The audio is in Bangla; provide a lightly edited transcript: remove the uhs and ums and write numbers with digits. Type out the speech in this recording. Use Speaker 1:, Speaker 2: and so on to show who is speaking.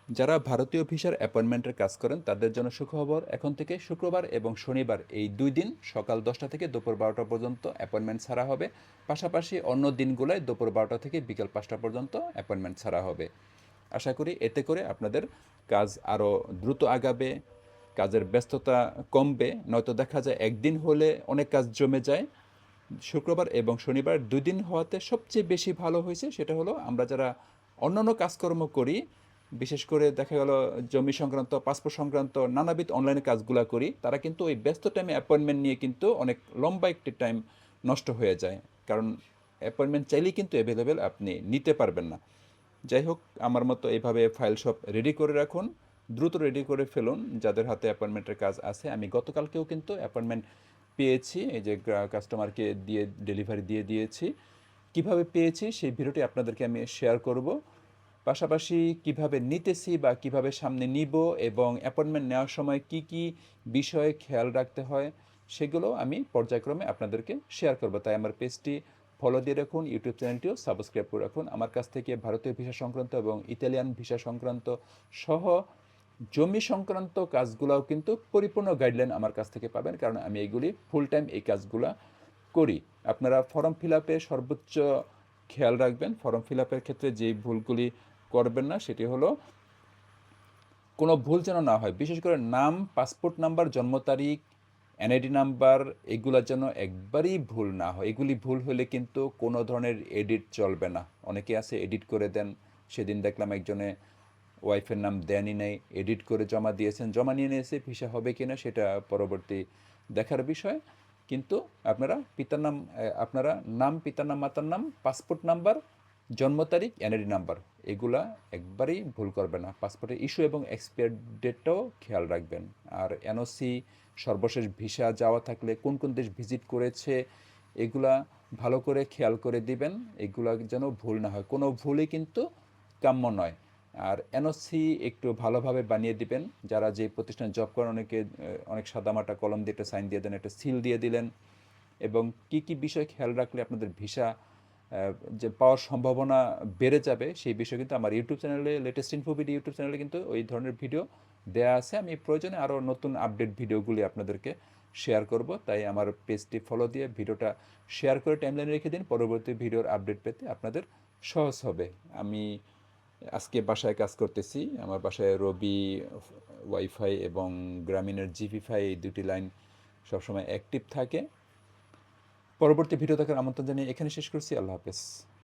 Speaker 1: যারা ভারতীয় ভিসার অ্যাপয়েন্টমেন্টের কাজ করেন তাদের জন্য সুখবর, এখন থেকে শুক্রবার এবং শনিবার এই 2 দিন সকাল 10টা থেকে দুপুর 12টা পর্যন্ত অ্যাপয়েন্টমেন্ট ছাড়া হবে। পাশাপাশি অন্য দিনগুলোয় দুপুর 12টা থেকে বিকেল 5টা পর্যন্ত অ্যাপয়েন্টমেন্ট ছাড়া হবে। আশা করি এতে করে আপনাদের কাজ আরও দ্রুত আগাবে, কাজের ব্যস্ততা কমবে। নয়তো দেখা যায় একদিন হলে অনেক কাজ জমে যায়। শুক্রবার এবং শনিবার 2 দিন হওয়াতে সবচেয়ে বেশি ভালো হয়েছে সেটা হলো আমরা যারা অন্যান্য কাজকর্ম করি, বিশেষ করে দেখা গেল জমি সংক্রান্ত, পাসপোর্ট সংক্রান্ত নানাবিধ অনলাইনে কাজগুলো করি, তারা কিন্তু ওই ব্যস্ত টাইমে অ্যাপয়েন্টমেন্ট নিয়ে কিন্তু অনেক লম্বা একটি টাইম নষ্ট হয়ে যায়। কারণ অ্যাপয়েন্টমেন্ট চাইলেই কিন্তু অ্যাভেলেবেল আপনি নিতে পারবেন না। যাই হোক, আমার মতো এইভাবে ফাইল সব রেডি করে রাখুন, দ্রুত রেডি করে ফেলুন যাদের হাতে অ্যাপয়েন্টমেন্টের কাজ আছে। আমি গতকালকেও কিন্তু অ্যাপয়েন্টমেন্ট পেয়েছি, এই যে কাস্টমারকে দিয়ে ডেলিভারি দিয়ে দিয়েছি। কিভাবে পেয়েছি সেই ভিডিওটি আপনাদেরকে আমি শেয়ার করব। পাশাপাশি কিভাবে নিতেছি বা কিভাবে সামনে নিব এবং অ্যাপয়েন্টমেন্ট নেওয়ার সময় কি কি বিষয়ে খেয়াল রাখতে হয় সেগুলো আমি পর্যায়ক্রমে আপনাদেরকে শেয়ার করব। তাই আমার পেজটি ফলো দিয়ে রাখুন, ইউটিউব চ্যানেলটিও সাবস্ক্রাইব করে রাখুন। আমার কাছ থেকে ভারতীয় ভিসা সংক্রান্ত এবং ইতালিয়ান ভিসা সংক্রান্ত সহ জমি সংক্রান্ত কাজগুলোও কিন্তু পরিপূর্ণ গাইডলাইন আমার কাছ থেকে পাবেন, কারণ আমি এইগুলি ফুল টাইম এই কাজগুলো করি। আপনারা ফর্ম ফিল আপে সর্বোচ্চ খেয়াল রাখবেন। ফর্ম ফিল আপের ক্ষেত্রে যেই ভুলগুলি করবেন না সেটি হলো কোনো ভুল যেন না হয়। বিশেষ করে নাম, পাসপোর্ট নাম্বার, জন্ম তারিখ, এনআইডি নাম্বার, এগুলো যেন একবারই ভুল না হয়। এগুলি ভুল হলে কিন্তু কোনো ধরনের এডিট চলবে না। অনেকে আছে এডিট করে দেন। সেদিন দেখলাম একজনে ওয়াইফের নাম দেনই নেই, এডিট করে জমা দিয়েছেন, জমা নিয়ে নিয়েছে। ভিসা হবে কি না সেটা পরবর্তী দেখার বিষয়। কিন্তু আপনারা পিতার নাম, আপনারা নাম, পিতার নাম, মাতার নাম, পাসপোর্ট নাম্বার, জন্ম তারিখ, এনআইডি নাম্বার, এগুলা একবারেই ভুল করবে না। পাসপোর্টের ইস্যু এবং এক্সপায়ার ডেটটাও খেয়াল রাখবেন। আর এনওসি, সর্বশেষ ভিসা যাওয়া থাকলে কোন কোন দেশ ভিজিট করেছে এগুলা ভালো করে খেয়াল করে দিবেন। এগুলা যেন ভুল না হয়, কোনো ভুলই কিন্তু কাম্য নয়। আর এনওসি একটু ভালোভাবে বানিয়ে দিবেন। যারা যে প্রতিষ্ঠানে জব করেন অনেকে অনেক সাদামাটা কলম দিয়ে একটা সাইন দিয়ে দেন, একটা সিল দিয়ে দিলেন। এবং কি কি বিষয় খেয়াল রাখলে আপনাদের ভিসা যে পাওয়ার সম্ভাবনা বেড়ে যাবে সেই বিষয়ে কিন্তু আমার ইউটিউব চ্যানেলে, লেটেস্ট ইনফো ভিডিও ইউটিউব চ্যানেলে কিন্তু ওই ধরনের ভিডিও দেয়া আছে। আমি প্রয়োজনে আরও নতুন আপডেট ভিডিওগুলি আপনাদেরকে শেয়ার করব। তাই আমার পেজটি ফলো দিয়ে ভিডিওটা শেয়ার করে টাইমলাইনে রেখে দিন, পরবর্তী ভিডিওর আপডেট পেতে আপনাদের সহজ হবে। আমি আজকে বাসায় কাজ করতেছি। আমার বাসায় রবি ওয়াইফাই এবং গ্রামীণের জিপিফাই, এই দুটি লাইন সবসময় অ্যাক্টিভ থাকে। পরবর্তী ভিডিও দেখার আমন্ত্রণ জানিয়ে এখানে শেষ করছি। আল্লাহ হাফেজ।